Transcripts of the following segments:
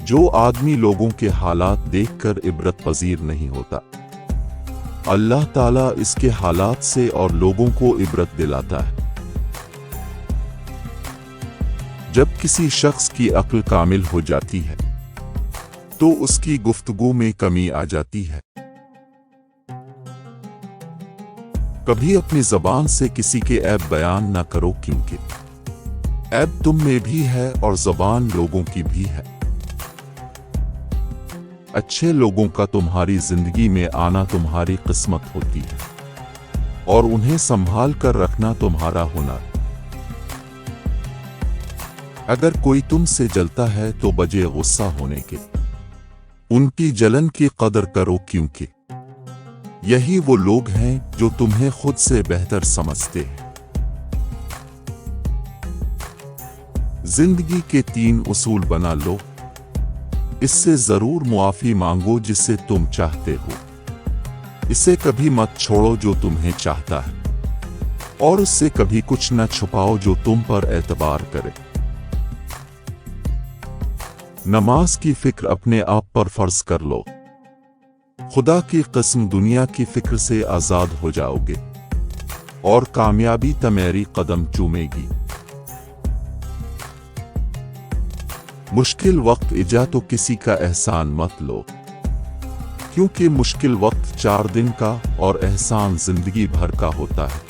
जो आदमी लोगों के हालात देखकर इबरत पजीर नहीं होता, अल्लाह ताला इसके हालात से और लोगों को इबरत दिलाता है। जब किसी शख्स की अक्ल कामिल हो जाती है तो उसकी गुफ्तगू में कमी आ जाती है। कभी अपनी ज़बान से किसी के ऐब बयान न करो, क्योंकि ऐब तुम में भी है और ज़बान लोगों की भी है। अच्छे लोगों का तुम्हारी जिंदगी में आना तुम्हारी किस्मत होती है और उन्हें संभाल कर रखना तुम्हारा हुनर। अगर कोई तुमसे जलता है तो बजे गुस्सा होने के, उनकी जलन की कदर करो, क्योंकि यही वो लोग हैं जो तुम्हें खुद से बेहतर समझते हैं। जिंदगी के 3 उसूल बना लो, इससे जरूर मुआफी मांगो जिसे तुम चाहते हो, इसे कभी मत छोड़ो जो तुम्हें चाहता है, और उससे कभी कुछ न छुपाओ जो तुम पर एतबार करे। नमाज की फिक्र अपने आप पर फर्ज कर लो, खुदा की कसम दुनिया की फिक्र से आजाद हो जाओगे और कामयाबी तुम्हारी कदम चूमेगी। मुश्किल वक्त इजा तो किसी का एहसान मत लो, क्योंकि मुश्किल वक्त 4 दिन का और एहसान जिंदगी भर का होता है।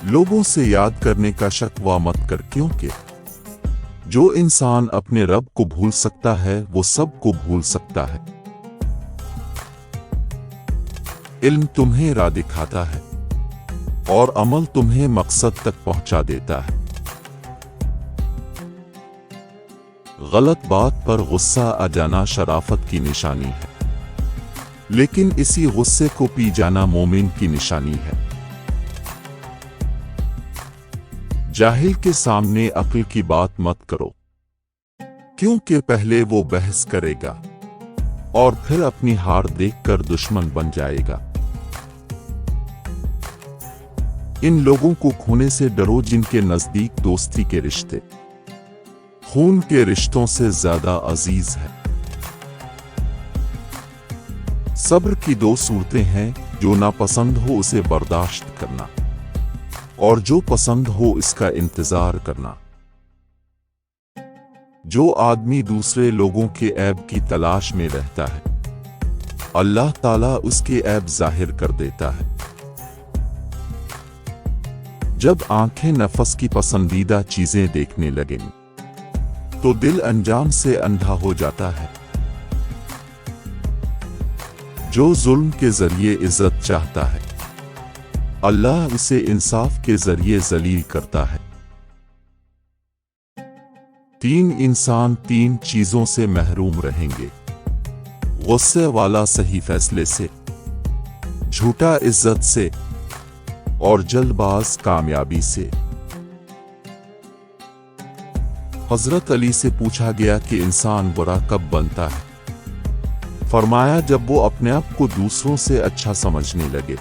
लोगों से याद करने का शकवा मत कर, क्योंकि जो इंसान अपने रब को भूल सकता है वो सब को भूल सकता है। इल्म तुम्हें राह दिखाता है और अमल तुम्हें मकसद तक पहुंचा देता है। गलत बात पर गुस्सा आ जाना शराफत की निशानी है, लेकिन इसी गुस्से को पी जाना मोमिन की निशानी है। जाहिल के सामने अक्ल की बात मत करो, क्योंकि पहले वो बहस करेगा और फिर अपनी हार देखकर दुश्मन बन जाएगा। इन लोगों को खोने से डरो जिनके नजदीक दोस्ती के रिश्ते खून के रिश्तों से ज्यादा अजीज है। सब्र की 2 सूरतें हैं, जो नापसंद हो उसे बर्दाश्त करना और जो पसंद हो इसका इंतजार करना। जो आदमी दूसरे लोगों के ऐब की तलाश में रहता है, अल्लाह ताला उसके ऐब जाहिर कर देता है। जब आंखें नफ्स की पसंदीदा चीजें देखने लगें तो दिल अंजाम से अंधा हो जाता है। जो जुल्म के जरिए इज्जत चाहता है, अल्लाह उसे इंसाफ के जरिए जलील करता है। 3 इंसान 3 चीजों से महरूम रहेंगे, गुस्से वाला सही फैसले से, झूठा इज्जत से और जल्दबाज कामयाबी से। हजरत अली से पूछा गया कि इंसान बुरा कब बनता है? फरमाया, जब वो अपने आप को दूसरों से अच्छा समझने लगे।